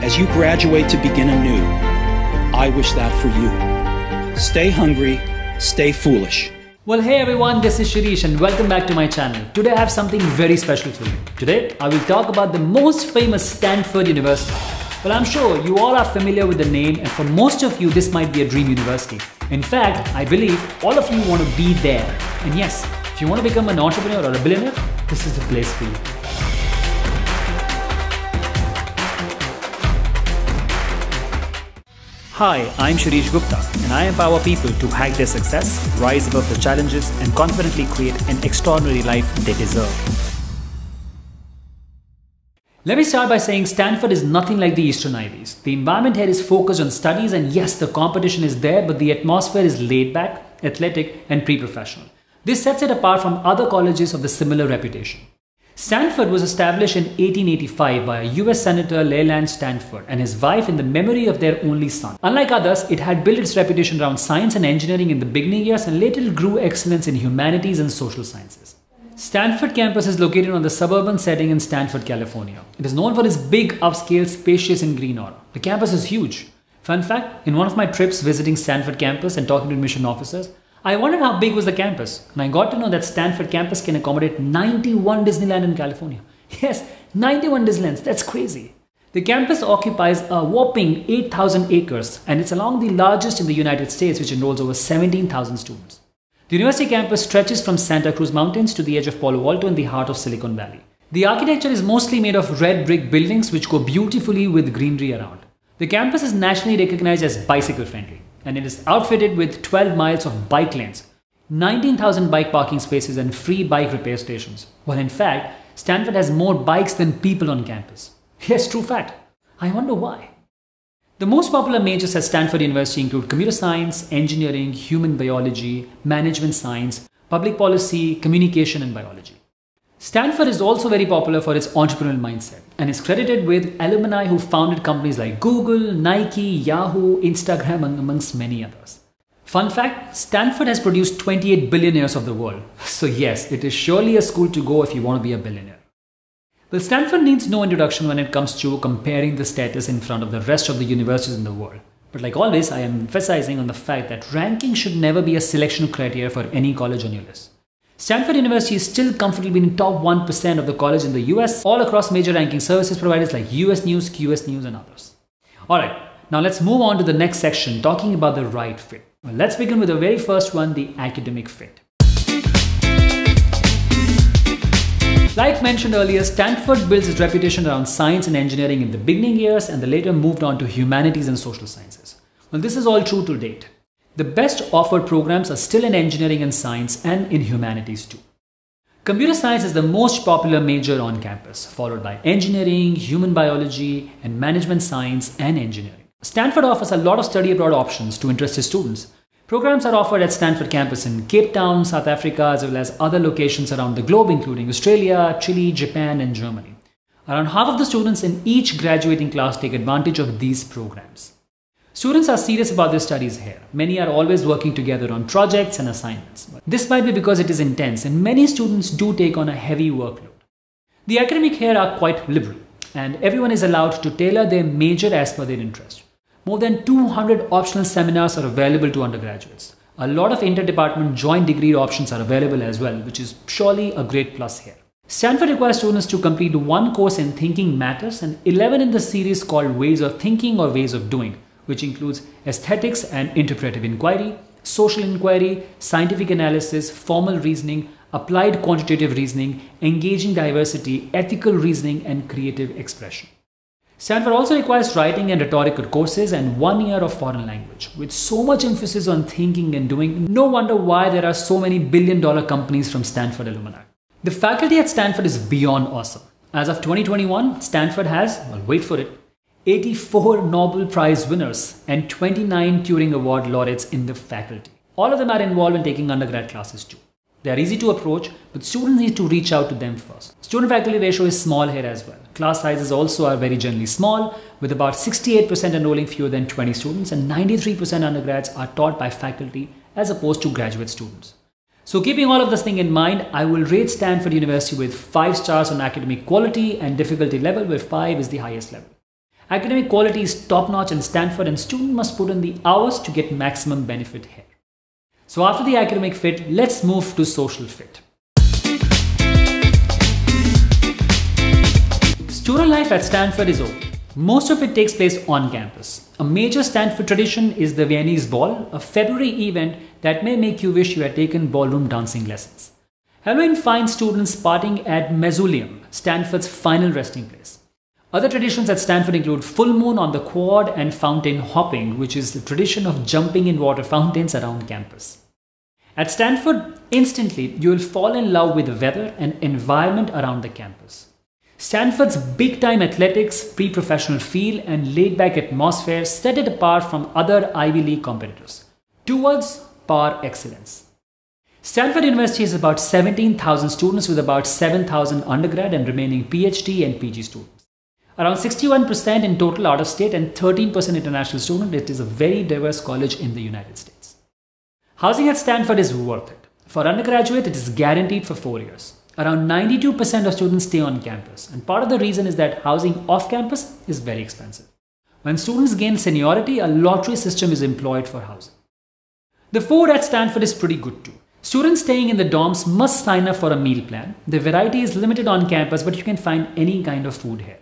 as you graduate to begin anew. I wish that for you. Stay hungry, stay foolish. Well, hey everyone, this is Shirish and welcome back to my channel. Today I have something very special for you. Today I will talk about the most famous Stanford University. Well, I'm sure you all are familiar with the name, and for most of you this might be a dream university. In fact, I believe all of you want to be there. And yes, if you want to become an entrepreneur or a billionaire, this is the place for you. Hi, I'm Shirish Gupta, and I empower people to hack their success, rise above the challenges, and confidently create an extraordinary life they deserve. Let me start by saying Stanford is nothing like the Eastern Ivies. The environment here is focused on studies, and yes, the competition is there, but the atmosphere is laid back, athletic, and pre-professional. This sets it apart from other colleges of the similar reputation. Stanford was established in 1885 by a US Senator Leland Stanford and his wife in the memory of their only son. Unlike others, it had built its reputation around science and engineering in the beginning years, and later grew excellence in humanities and social sciences. Stanford campus is located on the suburban setting in Stanford, California. It is known for its big, upscale, spacious and green aura. The campus is huge. Fun fact, in one of my trips visiting Stanford campus and talking to admission officers, I wondered how big was the campus, and I got to know that Stanford campus can accommodate 91 Disneyland in California. Yes, 91 Disneylands, that's crazy. The campus occupies a whopping 8,000 acres, and it's among the largest in the United States, which enrolls over 17,000 students. The university campus stretches from Santa Cruz Mountains to the edge of Palo Alto in the heart of Silicon Valley. The architecture is mostly made of red brick buildings which go beautifully with greenery around. The campus is nationally recognized as bicycle friendly, and it is outfitted with 12 miles of bike lanes, 19,000 bike parking spaces and free bike repair stations. Well, in fact, Stanford has more bikes than people on campus. Yes, true fact. I wonder why. The most popular majors at Stanford University include computer science, engineering, human biology, management science, public policy, communication and biology. Stanford is also very popular for its entrepreneurial mindset and is credited with alumni who founded companies like Google, Nike, Yahoo, Instagram, amongst many others. Fun fact, Stanford has produced 28 billionaires of the world. So yes, it is surely a school to go if you want to be a billionaire. Well, Stanford needs no introduction when it comes to comparing the status in front of the rest of the universities in the world. But like always, I am emphasizing on the fact that ranking should never be a selection criteria for any college on your list. Stanford University is still comfortably in top 1% of the college in the US, all across major ranking services providers like US News, QS News and others. Alright, now let's move on to the next section, talking about the right fit. Well, let's begin with the very first one, the academic fit. Like mentioned earlier, Stanford builds its reputation around science and engineering in the beginning years and later moved on to humanities and social sciences. Well, this is all true to date. The best offered programs are still in engineering and science and in humanities too. Computer science is the most popular major on campus, followed by engineering, human biology, and management science and engineering. Stanford offers a lot of study abroad options to interested students. Programs are offered at Stanford campus in Cape Town, South Africa, as well as other locations around the globe, including Australia, Chile, Japan, and Germany. Around half of the students in each graduating class take advantage of these programs. Students are serious about their studies here. Many are always working together on projects and assignments. This might be because it is intense, and many students do take on a heavy workload. The academic here are quite liberal, and everyone is allowed to tailor their major as per their interest. More than 200 optional seminars are available to undergraduates. A lot of interdepartment joint degree options are available as well, which is surely a great plus here. Stanford requires students to complete one course in Thinking Matters and 11 in the series called Ways of Thinking or Ways of Doing, which includes aesthetics and interpretive inquiry, social inquiry, scientific analysis, formal reasoning, applied quantitative reasoning, engaging diversity, ethical reasoning, and creative expression. Stanford also requires writing and rhetorical courses and 1 year of foreign language. With so much emphasis on thinking and doing, no wonder why there are so many billion-dollar companies from Stanford alumni. The faculty at Stanford is beyond awesome. As of 2021, Stanford has, well, wait for it, 84 Nobel Prize winners and 29 Turing Award laureates in the faculty. All of them are involved in taking undergrad classes too. They are easy to approach, but students need to reach out to them first. Student-faculty ratio is small here as well. Class sizes also are very generally small, with about 68% enrolling fewer than 20 students, and 93% undergrads are taught by faculty as opposed to graduate students. So keeping all of this thing in mind, I will rate Stanford University with 5 stars on academic quality and difficulty level, where 5 is the highest level. Academic quality is top-notch in Stanford and student must put in the hours to get maximum benefit here. So after the academic fit, let's move to social fit. Student life at Stanford is over. Most of it takes place on campus. A major Stanford tradition is the Viennese Ball, a February event that may make you wish you had taken ballroom dancing lessons. Halloween finds students partying at Mausoleum, Stanford's final resting place. Other traditions at Stanford include full moon on the quad and fountain hopping, which is the tradition of jumping in water fountains around campus. At Stanford, instantly you will fall in love with the weather and environment around the campus. Stanford's big-time athletics, pre-professional feel and laid-back atmosphere set it apart from other Ivy League competitors towards par excellence. Stanford University has about 17,000 students with about 7,000 undergrad and remaining PhD and PG students. Around 61% in total out-of-state and 13% international students. It is a very diverse college in the United States. Housing at Stanford is worth it. For undergraduate, it is guaranteed for 4 years. Around 92% of students stay on campus, and part of the reason is that housing off campus is very expensive. When students gain seniority, a lottery system is employed for housing. The food at Stanford is pretty good too. Students staying in the dorms must sign up for a meal plan. The variety is limited on campus, but you can find any kind of food here.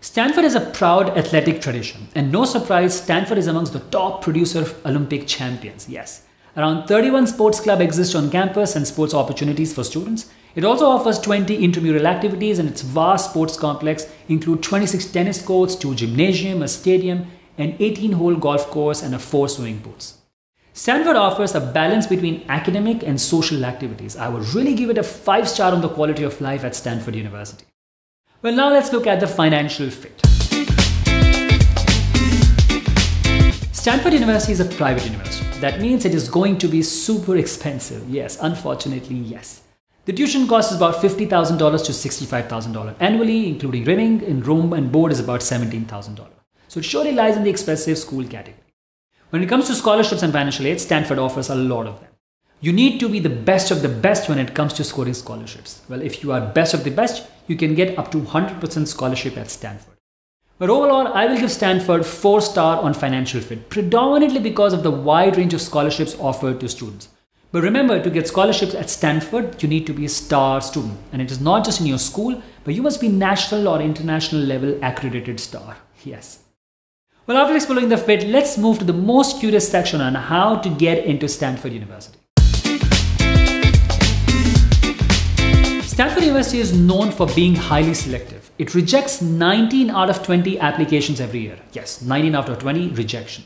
Stanford has a proud athletic tradition, and no surprise, Stanford is amongst the top producer of Olympic champions. Yes, around 31 sports clubs exist on campus and sports opportunities for students. It also offers 20 intramural activities, and its vast sports complex include 26 tennis courts, 2 gymnasium, a stadium, an 18-hole golf course, and 4 swimming pools. Stanford offers a balance between academic and social activities. I would really give it a 5-star on the quality of life at Stanford University. Well, now let's look at the financial fit. Stanford University is a private university. That means it is going to be super expensive. Yes, unfortunately, yes. The tuition cost is about $50,000 to $65,000 annually, including living in room and board is about $17,000. So it surely lies in the expensive school category. When it comes to scholarships and financial aid, Stanford offers a lot of them. You need to be the best of the best when it comes to scoring scholarships. Well, if you are best of the best, you can get up to 100% scholarship at Stanford. But overall, I will give Stanford 4-star on financial fit, predominantly because of the wide range of scholarships offered to students. But remember, to get scholarships at Stanford, you need to be a star student. And it is not just in your school, but you must be national or international level accredited star. Yes. Well, after exploring the fit, let's move to the most curious section on how to get into Stanford University. Stanford University is known for being highly selective. It rejects 19 out of 20 applications every year. Yes, 19 out of 20 rejection.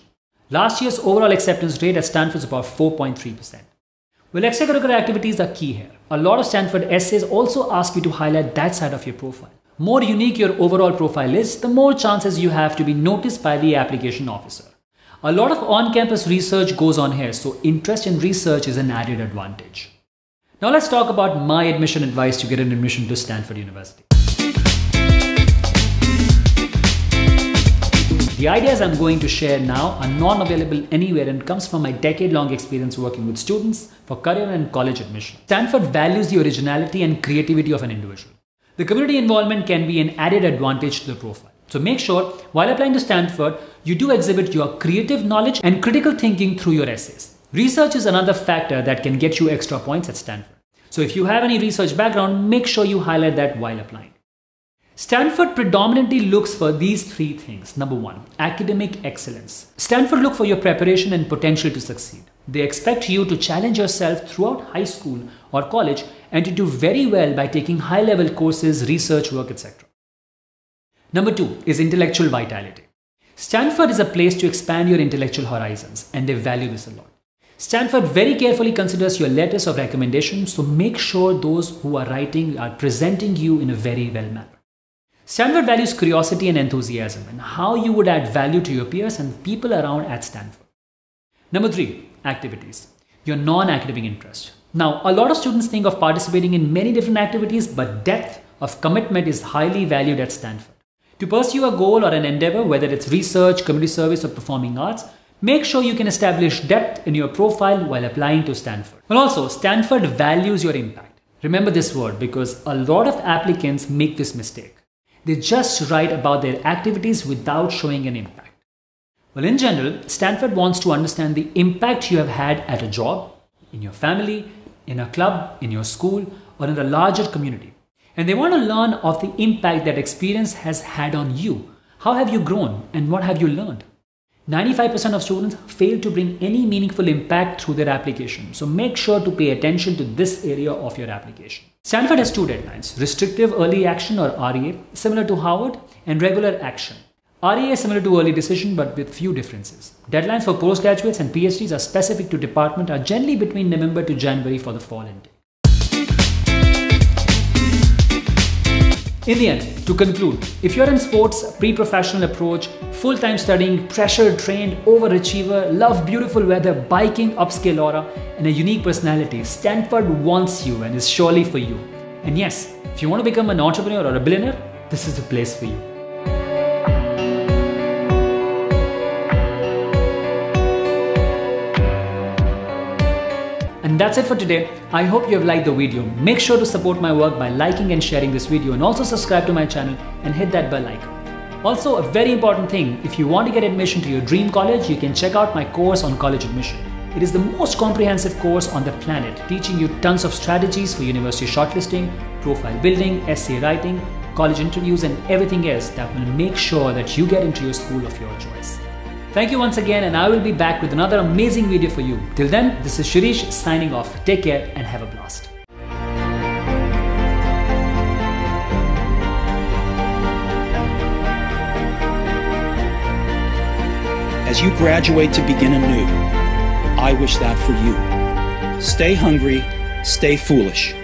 Last year's overall acceptance rate at Stanford is about 4.3%. Well, extracurricular activities are key here. A lot of Stanford essays also ask you to highlight that side of your profile. More unique your overall profile is, the more chances you have to be noticed by the application officer. A lot of on-campus research goes on here, so interest in research is an added advantage. Now let's talk about my admission advice to get an admission to Stanford University. The ideas I'm going to share now are non-available anywhere and comes from my decade-long experience working with students for career and college admission. Stanford values the originality and creativity of an individual. The community involvement can be an added advantage to the profile. So make sure, while applying to Stanford, you do exhibit your creative knowledge and critical thinking through your essays. Research is another factor that can get you extra points at Stanford. So if you have any research background, make sure you highlight that while applying. Stanford predominantly looks for these 3 things. Number 1, academic excellence. Stanford look for your preparation and potential to succeed. They expect you to challenge yourself throughout high school or college and to do very well by taking high-level courses, research work, etc. Number 2 is intellectual vitality. Stanford is a place to expand your intellectual horizons, and they value this a lot. Stanford very carefully considers your letters of recommendation, so make sure those who are writing are presenting you in a very well manner. Stanford values curiosity and enthusiasm and how you would add value to your peers and people around at Stanford. Number 3, activities. Your non-academic interest. Now, a lot of students think of participating in many different activities, but depth of commitment is highly valued at Stanford. To pursue a goal or an endeavor, whether it's research, community service, or performing arts, make sure you can establish depth in your profile while applying to Stanford. Well, also, Stanford values your impact. Remember this word because a lot of applicants make this mistake. They just write about their activities without showing an impact. Well, in general, Stanford wants to understand the impact you have had at a job, in your family, in a club, in your school, or in the larger community. And they want to learn of the impact that experience has had on you. How have you grown and what have you learned? 95% of students fail to bring any meaningful impact through their application. So make sure to pay attention to this area of your application. Stanford has two deadlines: restrictive early action or REA, similar to Harvard, and regular action. REA is similar to early decision but with few differences. Deadlines for postgraduates and PhDs are specific to department are generally between November to January for the fall intake. In the end, to conclude, if you're in sports, pre-professional approach, full-time studying, pressure-trained, overachiever, love beautiful weather, biking, upscale aura, and a unique personality, Stanford wants you and is surely for you. And yes, if you want to become an entrepreneur or a billionaire, this is the place for you. And that's it for today. I hope you have liked the video. Make sure to support my work by liking and sharing this video, and also subscribe to my channel and hit that bell icon. Also, a very important thing, if you want to get admission to your dream college, you can check out my course on college admission. It is the most comprehensive course on the planet, teaching you tons of strategies for university shortlisting, profile building, essay writing, college interviews, and everything else that will make sure that you get into your school of your choice. Thank you once again, and I will be back with another amazing video for you. Till then, this is Shirish signing off. Take care and have a blast. As you graduate to begin anew, I wish that for you. Stay hungry, stay foolish.